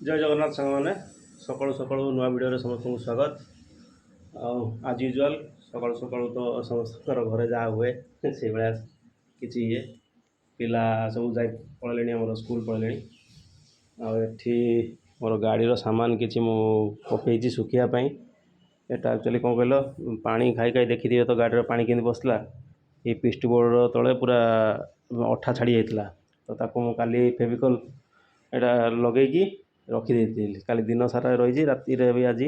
जय जगन्नाथ सांग मैंने सकालू सकालू नुआ वीडियो समस्त को स्वागत। आज यूजुआल सकालू सकालू तो समस्त घरे जहाँ हुए से भाया किसी ये पिला सब जा पड़े स्कूल पड़े आठी मोर गाड़ी सामान किसी पकई सुखापी एटा एक्चुअली कौन कहल पानी खाई खाई देखी दिए तो गाड़ी पानी केमती बसला ये पिस्ट बोर्ड तले पूरा अठा छाड़ी जाता तो ताको काली फेविकल एटा लगे रखी काली दिन सारा रही राति भी आज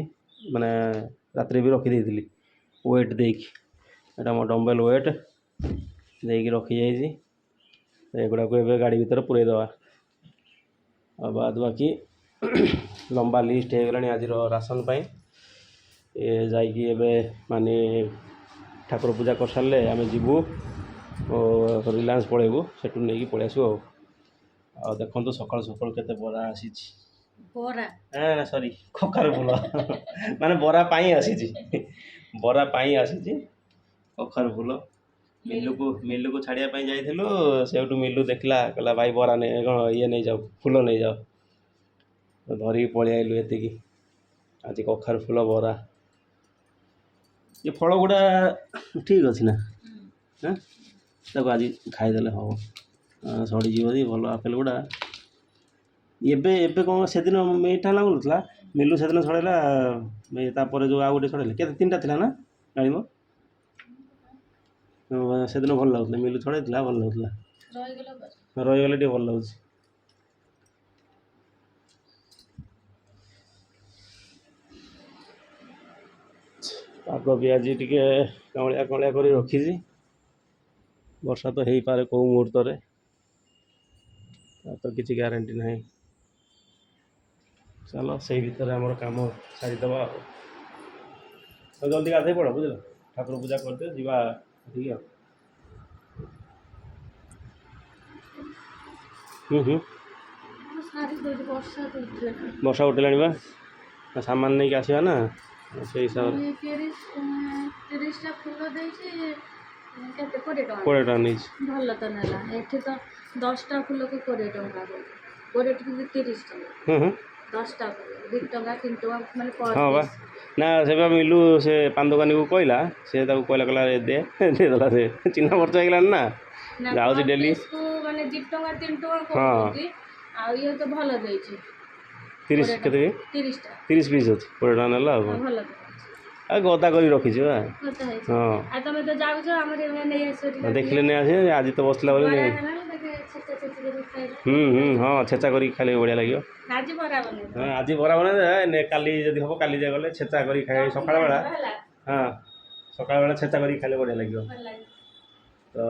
माने राति भी रखी वेट देटा मो डम्बल वेट देकी रखी एगुड़ा को गाड़ी भीतर पूरे दवा और बाद बाकी लंबा लिस्ट हो गला आज राशन ये जाइए माने ठाकुर पूजा कर सारे आम जीवु रिलायंस पलैबू से नहीं पलि आसू आ देखो सकाल सकाल केते बरा आसी बरा ना सॉरी कखार फूल माने बरा पाई आसी बरा पाई आसी कखार फूल मिलू को छाड़िया जाइलु से मिलू देखला कहला भाई बरा नहीं ये नहीं जाओ फूल नहीं जाओ धरिक पलि आइलु एतिकी आज कखार फूल बरा ये फल गुड़ा ठीक अच्छे ना हाँ आज खाईदे हम सड़ीजी भल आपेल गुड़ा एबे कौन से दिन मीठा लगुला मिलू से दिन छड़ेला जो आउ गए छड़ेला के तीन टा ना डाणिम से दिन भल लगुला मिलू छड़े भल लगुला रहीगले टे भल लगुच पाग भी आज टे कालिया कालिया कर रखी वर्षा तो हो पारे कौ मुहूर्त तो किसी ग्यारंटी नहीं चलो से भर आम कम सारीदबा तो जल्दी गाधे पड़ बुझल ठाकुर पूजा करते जीवा ठीक है। वर्षा उठेलानी बा सामान नहीं आसवा ना से हिसाब कोड़े टाँग नहीं भल तो नाला एठी तो 10टा फूल को 20 टंका 20 30 टंका 10टा 2 टंका 3 टंका माने हाँ बा ना से मिलू से पान दुकानी को कहला से कहला कहला दे देदेला से चिन्ह पर्च हो ना जाऊँ डेली माने 2 टंका 3 टंका हाँ आ ये तो भल देछि 30 केते 30 पीस अछि 20 टका नेला भल आ गदा कर रखी हाँ तुम तो जाऊँ आम देखले नहीं आसे आज तो बसला बोले नहीं हाँ छेचा कर खाली बढ़िया लगे हाँ आज बरा बना काली जब हम काली जा गले छेचा कर खाए सकाळ बेला हाँ सकाळ बेला छेचा कर खाली बढ़िया लगे तो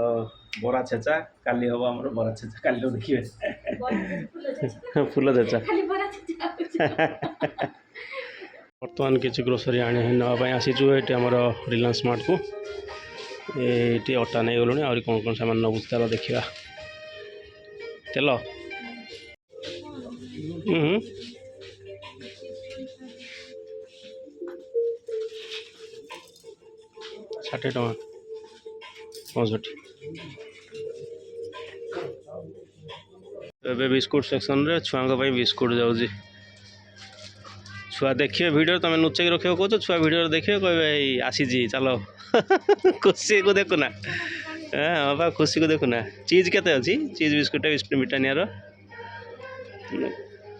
बरा छेचा काली हम आम बरा छेचा काली देखिए फूल छेचा बर्तमान किसी ग्रोसरी आने नापी आसीचु ये आम रिलायंस स्मार्ट को ये अटा नहीं गलुणी आहरी कौन कौन सामान नबू चल देखा तेल 60 टका 65 ए बिस्कुट सेक्शन रे छुआ बिस्कुट जाऊँगी छुआ देखिए वीडियो तुम लुचेक रख कह छुआ वीडियो देखिए कहे आसी चलो खुशी को देखुना हाँ बा खुशी को देखुना चीज केते अच्छी चीज बिस्कुट ब्रिटानिया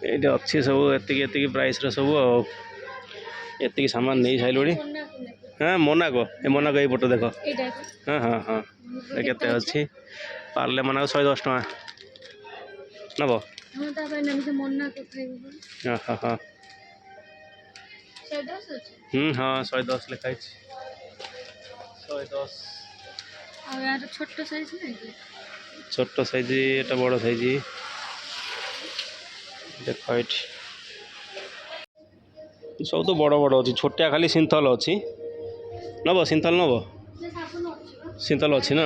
ये अच्छी सब एति प्राइस सब एति सामान नहीं सारे हाँ मोनाको ये मोनाको ये फोटो देख हाँ हाँ हाँ केते अच्छी पार्ले मोनाको 110 टका नब हाँ हाँ हाँ हाँ 110 लिखाई 110 छोट साइज नहीं छोट साइज एटा बड़ साइज देख सब तो बड़ बड़ अच्छी छोटिया खाली सिंथल अच्छी नब सिंथल नब सिंथल अच्छी ना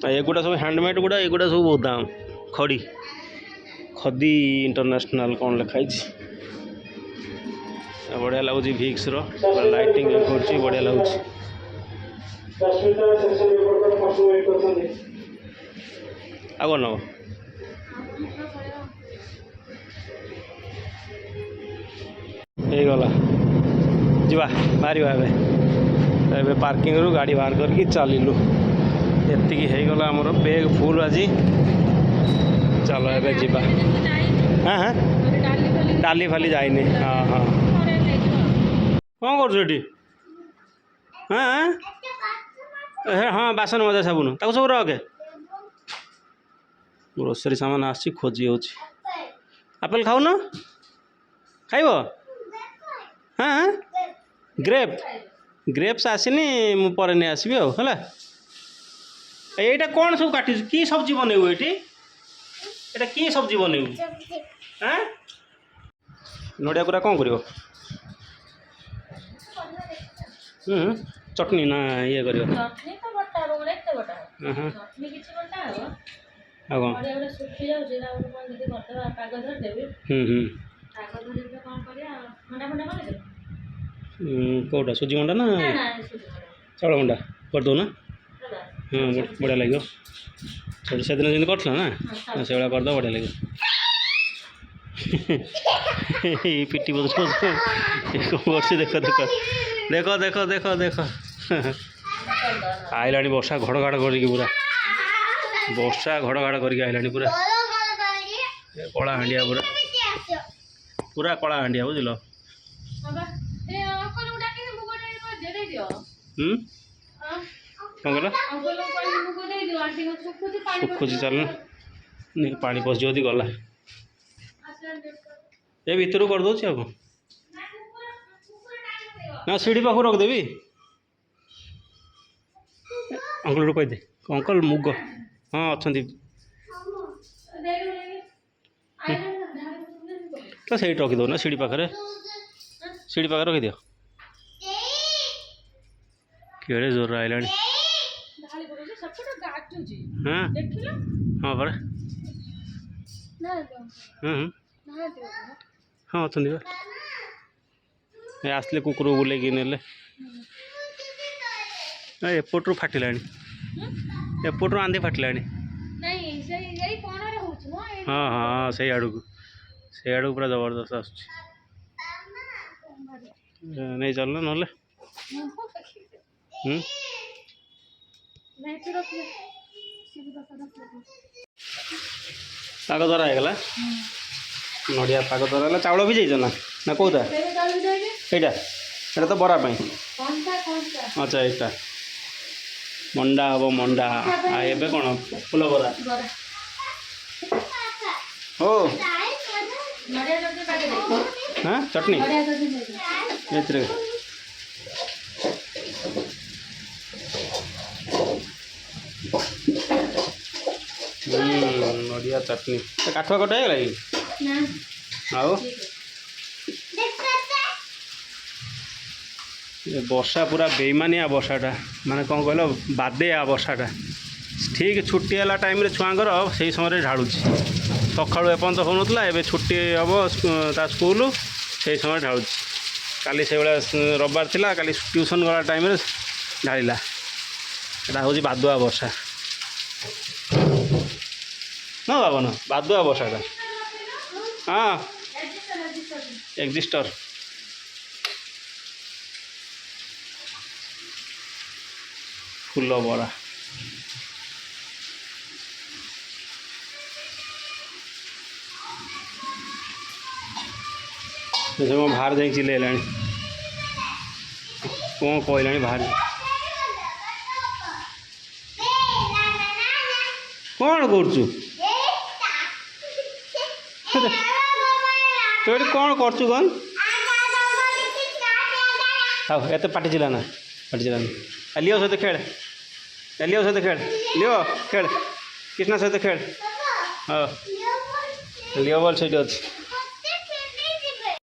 एगुड़ा सब हैंडमेड गुड़ा एगुड़ा सब बहुत दाम खड़ी खदी इंटरनेशनल कौन लिखाई बढ़िया लगुच भिक्स लाइटिंग कर बढ़िया लगुच आग नब ହେଇଗଲା ଯିବା ବାହାରିବା ଏବେ ଏବେ ପାର୍କିଂରୁ ଗାଡ଼ି ବାହାର କରିକି ଚାଲିଲୁ ଏତିକି ହେଇଗଲା ଆମର ବେଗ୍ ଫୁଲ୍ ଆଜି ଚାଲ ଏବେ ଯିବା ହଁ ହଁ ଡାଲି ଫାଲି ଯାଇନି ହଁ ହଁ କ'ଣ କରୁଛୁ ଏଠି ହଁ ହଁ ବାସନ ମଜା ସାବୁନ ତାକୁ ସବୁ ରଖେ ଗ୍ରୋସରୀ ସାମାନ ଆସିଛି ଖୋଜି ହେଉଛି ଆପେଲ୍ ଖାଉନ ଖାଇବ ହଁ ହଁ ଗ୍ରେପ୍ସ ଆସିନି ମୁଁ ପରେ ନେଇ ଆସିବି ଆଉ ହେଲା এইটা କ'ଣ ସବୁ କାଟିଛୁ କି ସବଜି ବନେଇବୁ ଏଠି এটা কি সবজি বনেইବୁ হ্যাঁ নড়িয়া কুড়া କ'ଣ କରିବ ଚଟଣି ନା ଇଏ କରିବ ଆଉ କ'ଣ କେଉଁଟା ସୁଜି ମଣ୍ଡା ନା ଚାଉଳ ମଣ୍ଡା କରିଦେଉ ନା ହଁ ବଢ଼ିଆ ଲାଗିବ ସେଦିନ ଯେମିତି କରିଥିଲ ନା ସେଇଭଳିଆ କରିଦେବ ବଢ଼ିଆ ଲାଗିବ ପିଟି ବୋଧ କ'ଣ କରୁଛି ଦେଖ ଦେଖ ଦେଖ ଦେଖ ଦେଖ ଦେଖ ଆଇଲାଣି ବର୍ଷା ଘଡ଼ଘାଡ଼ କରିକି ପୁରା ବର୍ଷା ଘଡ଼ଘାଡ଼ କରିକି ଆଇଲାଣି ପୁରା କଳା ହାଣ୍ଡିଆ ପୁରା ପୁରା କଳା ହାଣ୍ଡିଆ ବୁଝିଲ କ'ଣ କହିଲ ଶୁଖୁଛି ଚାଲୁନ ପାଣି ପଶିଯିବ ଯଦି ଗଲା ଏ ଭିତରୁ କରିଦେଉଛି ଆଉ କ'ଣ ନା ସିଢ଼ି ପାଖକୁ ରଖିଦେବି ଅଙ୍କଲଠୁ କହିଦେ ଅଙ୍କଲ ମୁଗ ହଁ ଅଛନ୍ତି ତ ସେଇଠି ରଖିଦେଉ ନା ସିଢ଼ି ପାଖରେ ରଖିଦିଅ କେଡ଼େ ଜୋର ଆଇଲାଣି ହଁ ହଁ ପରା ହଁ ଅଛନ୍ତି ବା ଆସିଲେ କୁକୁର ବୁଲେଇକି ନେଲେ ଏପଟରୁ ଫାଟିଲାଣି ଏପଟରୁ ଆନ୍ଧି ଫାଟିଲାଣି ହଁ ହଁ ସେଇ ଆଡ଼କୁ ପୁରା ଜବରଦସ୍ତ ଆସୁଛି ନେଇ ଚାଲୁନ ନହେଲେ ପାଗ ଧରା ହେଇଗଲା ନଡ଼ିଆ ପାଗ ଧରା ହେଲା ଚାଉଳ ବି ଯାଇଛ ନା କେଉଁଟା ଏଇଟା ତ ବରା ପାଇଁ ଆଚ୍ଛା ଏଇଟା ମଣ୍ଡା ହେବ ମଣ୍ଡା ଏବେ କ'ଣ ଫୁଲ ବରା ଓ ହଁ ଚଟଣି ଏଥିରେ ନଡ଼ିଆ ଚଟଣି କାଠ କଟା ହେଇଗଲା କି ଆଉ ବର୍ଷା ପୁରା ବେଇମାନିଆ ବର୍ଷାଟା ମାନେ କ'ଣ କହିଲ ବାଦେଆ ବର୍ଷାଟା ଠିକ୍ ଛୁଟି ହେଲା ଟାଇମ୍ରେ ଛୁଆଙ୍କର ସେଇ ସମୟରେ ଢାଳୁଛି ସକାଳୁ ଏପର୍ଯ୍ୟନ୍ତ ହେଉନଥିଲା ଏବେ ଛୁଟି ହେବ ତା ସ୍କୁଲ ସେଇ ସମୟରେ ଢାଳୁଛି କାଲି ସେଇଭଳିଆ ରବିବାର ଥିଲା କାଲି ଟ୍ୟୁସନ୍ ଗଲା ଟାଇମ୍ରେ ଢାଳିଲା ଏଇଟା ହେଉଛି ବାଦୁଆ ବର୍ଷା ନା ବାବନ ବାଦୁଆ ବର୍ଷାଟା ହଁ ଏକ୍ଜିଷ୍ଟର ଫୁଲ ବରା ମୋ ବାହାର ଯାଇକି ଚିଲେଇଲାଣି କ'ଣ କହିଲାଣି ବାହାରେ କ'ଣ କରୁଛୁ ତୁ ଏଠି କ'ଣ କରୁଛୁ କ'ଣ ହଉ ଏତେ ପାଟି ଚିଲାନା লিও সହିତ ଖେଳ লিও ସହିତ ଖେଳ লিও ଖେଳ କୃଷ୍ଣା ସହିତ ଖେଳ ହଁ লিଓ ବଲ୍ ସେଇଠି ଅଛି